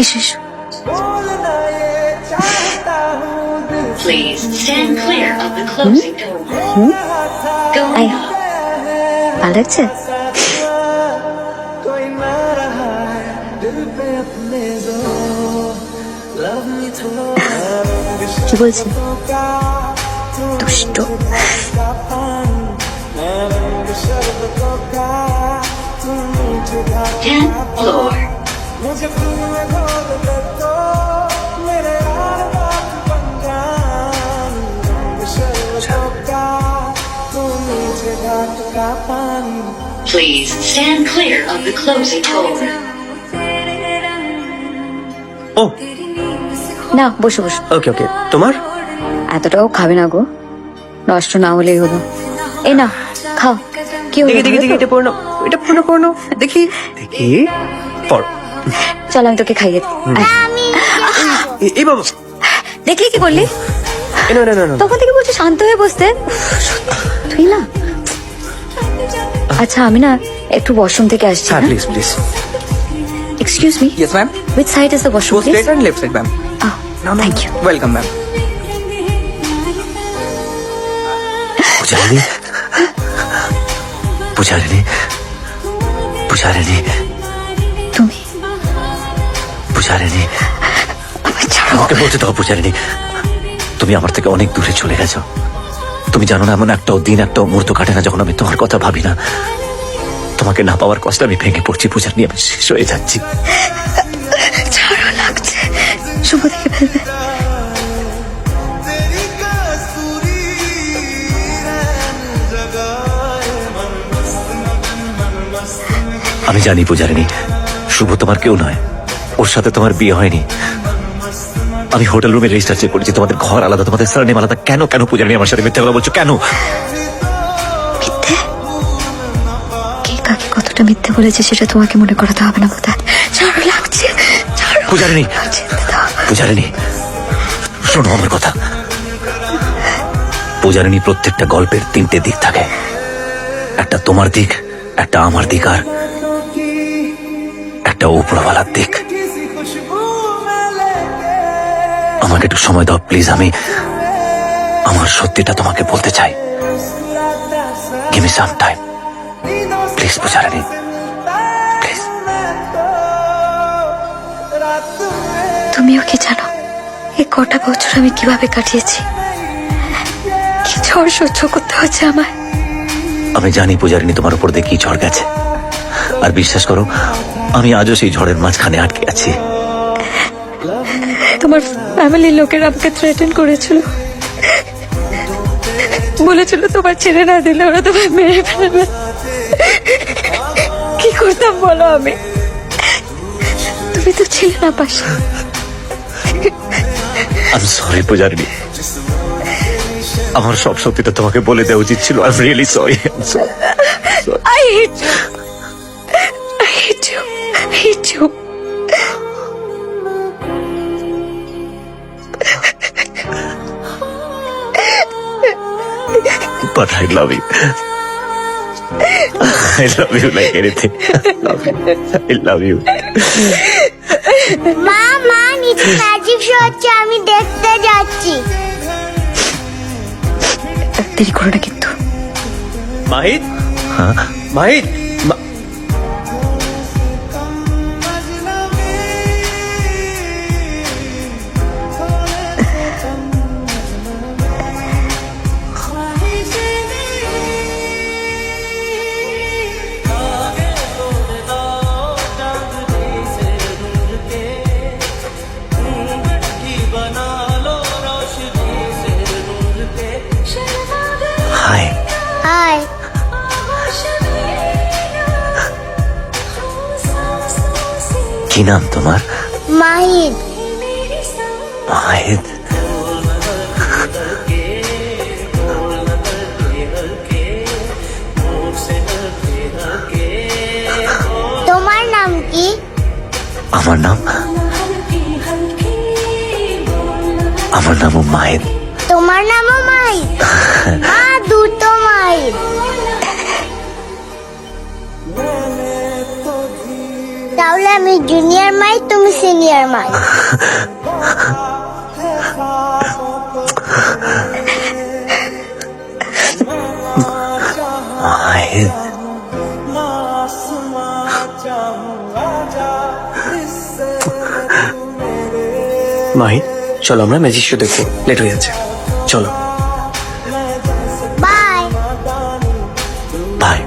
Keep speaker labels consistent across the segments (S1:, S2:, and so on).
S1: এসো এসো।
S2: Please stand clear of the closing door.
S1: I
S2: Going up.
S1: ভালো লাগছে? কি বলছি? দুষ্ট।
S2: 10th floor. Please stand clear of the closing door.
S3: ও
S1: না বসো বসো।
S3: ওকে ওকে, তোমার?
S1: এতটাও খাবে না গো, নষ্ট না হলেই হলো। এই না খাও। কি হলো?
S3: দেখি দেখি
S1: ভালো
S3: দেখি,
S1: তো?
S3: এটা পড়ো, এটা পড়ো দেখি দেখি, পড়।
S1: চল আমি তোকে খাইয়ে দিই। আয়।
S3: এই বাবা,
S1: দেখলি কি বললি?
S3: না না না না,
S1: তখন থেকে বলছি শান্ত হয়ে বসতে। তুই না। আচ্ছা আমি না একটু ওয়াশরুম থেকে আসছি।
S3: হ্যাঁ please please.
S1: Excuse me,
S4: Yes, ma'am.
S1: which side is the washroom,
S4: Go straight
S1: please?
S4: and left side, ma'am.
S1: Thank you.
S4: Welcome, ma'am.
S3: পূজারিনী, পূজারিনী, পূজারিনী,
S1: তুমি
S3: পূজারিনী,
S1: আমায় ছাড়ো।
S3: আমাকে বলতে দাও পূজারিনী, তুমি আমার থেকে অনেক দূরে চলে গেছো। তুমি জানো না, এমন একটা দিন একটা মুহূর্ত কাটে না যখন আমি তোমার কথা ভাবি না। তোমাকে না পাওয়ার কষ্ট আমি ভেঙে পড়ছি পূজারিনী, আমি শেষ হয়ে যাচ্ছি।
S1: ছাড়ো, লাগছে। শুভ দেখে ফেলবে।
S3: আমি জানি পূজারিনী, শুভ তোমার কেউ নয়, ওর সাথে তোমার বিয়ে হয়নি। আমি হোটেল রুমে রেজিস্টার চেক করেছি, তোমাদের ঘর আলাদা, তোমাদের সারনেম আলাদা। কেন কেন পূজারিনী আমার সাথে মিথ্যা কথা বলছো কেন?
S1: মিথ্যে? কে কাকে কতটা মিথ্যে বলেছে সেটা তোমাকে মনে করাতে হবে না বোধহয়। ছাড়ো, লাগছে। ছাড়ো।
S3: পূজারিনী,
S1: যেতে দাও।
S3: পূজারিনী, শোনো আমার কথা। পূজারিনী, প্রত্যেকটা গল্পের তিনটে দিক থাকে, একটা তোমার দিক, একটা আমার দিক, আর একটা উপরওয়ালার দিক। আমাকে একটু সময় দাও প্লিজ, আমি আমার সত্যিটা তোমাকে বলতে চাই। Give me some time please Pujarini, please.
S1: তুমিও কি জানো এই কটা বছর আমি কিভাবে কাটিয়েছি? কি ঝড় সহ্য করতে হচ্ছে আমায়।
S3: আমি জানি পূজারিনী তোমার উপর দিয়ে কি ঝড় গেছে, আর বিশ্বাস করো আমি আজও সেই ঝড়ের মাঝখানে আটকে আছি।
S1: তোমার ফ্যামিলির লোকেরা আমাকে থ্রেটেন করেছিল, বলেছিল তোমার ছেড়ে না দিলে ওরা তোমায় মেরে ফেলবে। কি করতাম বলো আমি? তুমি তো ছিলে না পাশে।
S3: আমি সরি পূজারিনী, আমার সব সত্যিটা তোমাকে বলে দেওয়া উচিত ছিল। I am really sorry.
S1: I hate you. I hate you. I hate you.
S3: But I love you. I love you like anything. I love you.
S5: মা মা নিচে ম্যাজিক শো হচ্ছে, আমি দেখতে যাচ্ছি।
S1: দেরি করো না কিন্তু।
S3: মাহিদ, হ্যাঁ মাহিদ, হাই।
S5: হাই।
S3: কি নাম তোমার?
S5: মাহিদ।
S3: মাহিদ,
S5: তোমার নাম কি?
S3: আমার নাম মাহিদ।
S5: তোমার নামও মাহিদ? মা দুটো মাহিদ। তাহলে আমি জুনিয়র মাই, তুমি সিনিয়র মাই।
S3: মাহিদ,
S4: মাহিদ, চলো আমরা ম্যাজিক শো দেখবো, লেট হয়ে যাচ্ছে, চলো।
S5: বাই।
S3: বাই।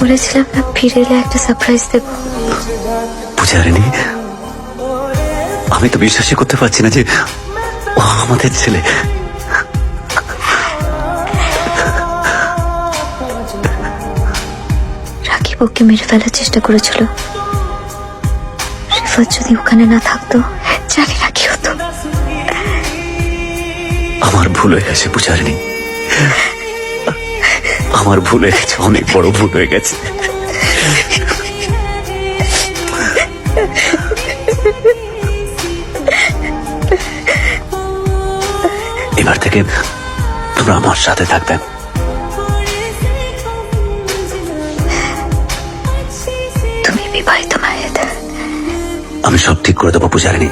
S1: বলেছিলাম না ফিরে এলে একটা সারপ্রাইজ দেবো।
S3: পূজারিনী, আমি তো বিশ্বাসই করতে পারছি না যে ও আমাদের ছেলে।
S1: রাকিব ওকে মেরে ফেলার চেষ্টা করেছিল। রিফাত যদি ওখানে না থাকতো জানি না কি হতো।
S3: আমার ভুল হয়ে গেছে পূজারিনী, আমার ভুল হয়ে গেছে, অনেক বড় ভুল হয়ে গেছে। এবার থেকে তোমরা আমার সাথে থাকবে।
S1: তুমি বিবাহিত মাহিদ।
S3: আমি সব ঠিক করে দেবো পূজারিনী,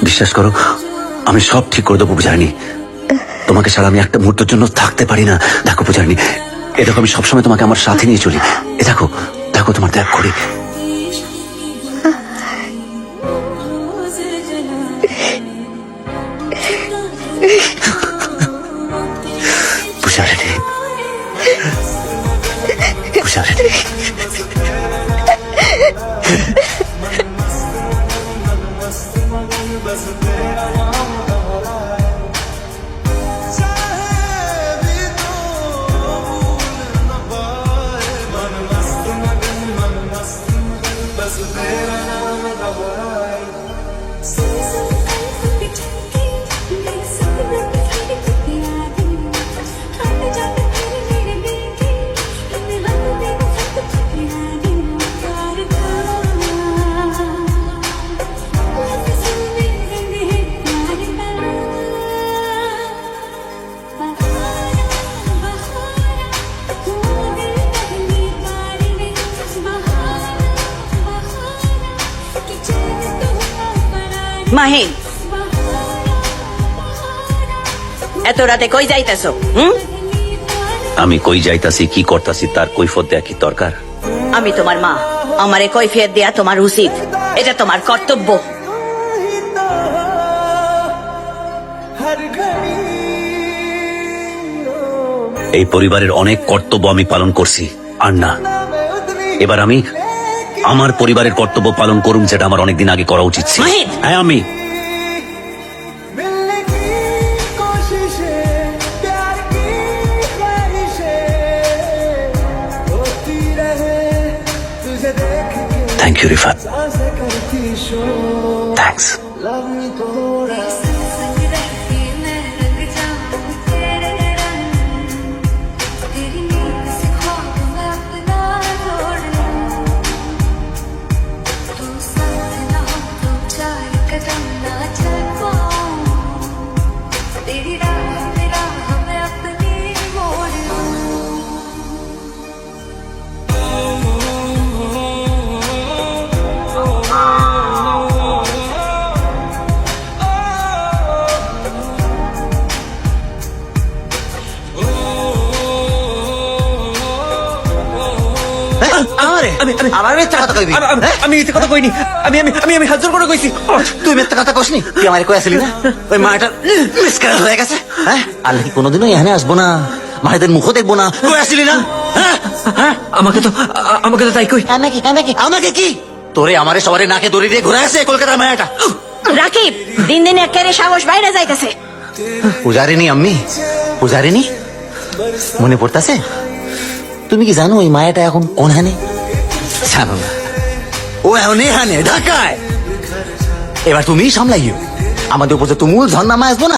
S3: বিশ্বাস করো, আমি সব ঠিক করে দেবো পূজারিনী। তোমাকে ছাড়া আমি একটা মুহূর্তের জন্য থাকতে পারি না। দেখো পূজারিনী, এ দেখো আমি সবসময় তোমাকে আমার সাথে নিয়ে চলি। এ দেখো, দেখো তোমার ত্যাগ করি। পূজারিনী, পূজারিনী,
S6: মাহিন, এত রাতে কই যাইতেছো?
S3: আমি কই যাইতাছি, কি করতাছি তার কৈফত দেয়া কি দরকার?
S6: আমি তোমার মা, আমারে কৈফিয়ত দেয়া তোমার উচিত, এটা তোমার কর্তব্য।
S3: এই পরিবারের অনেক কর্তব্য আমি পালন করছি, আর না, এবার আমি আমার পরিবারের কর্তব্য পালন করুম, যেটা আমার অনেকদিন আগে করা উচিত ছিল।
S6: মাহিদ!
S3: হ্যাঁ, আমি থ্যাংক ইউ রিফাত, থ্যাংকস।
S4: আমি মিথ্যে কথা কইনি, আমি হাত জোর করে কইছি।
S7: তুই মিথ্যা কথা কসনি, তুই আমার কই আসলি না? ওই মাটা মিসক্যারেজ হয়ে গেছে। হ্যাঁ, আল্লাহ কি কোনোদিনও এখানে আসবো না, মায়েদের মুখও দেখবো না, কই আসলি না? হ্যাঁ,
S4: আমাকে তো তাই কই।
S7: আমাকে কি তোরে আমারে সবারে নাকে দড়ি দিয়ে ঘুরে আসে কলকাতার মায়াটা।
S6: রাকিব, দিন দিন একেবারে সাহস বাইরে যাইতেছে।
S7: পূজারিনী আম্মি, পূজারিনী মনে পড়তাছে? তুমি কি জানো ওই মায়াটা এখন কোন হানে? জানো না, ও এখন এখানে ঢাকায়। এবার তুমি সামলাইও, আমাদের উপর যে তুমুল ঝর্ণা আসবো না।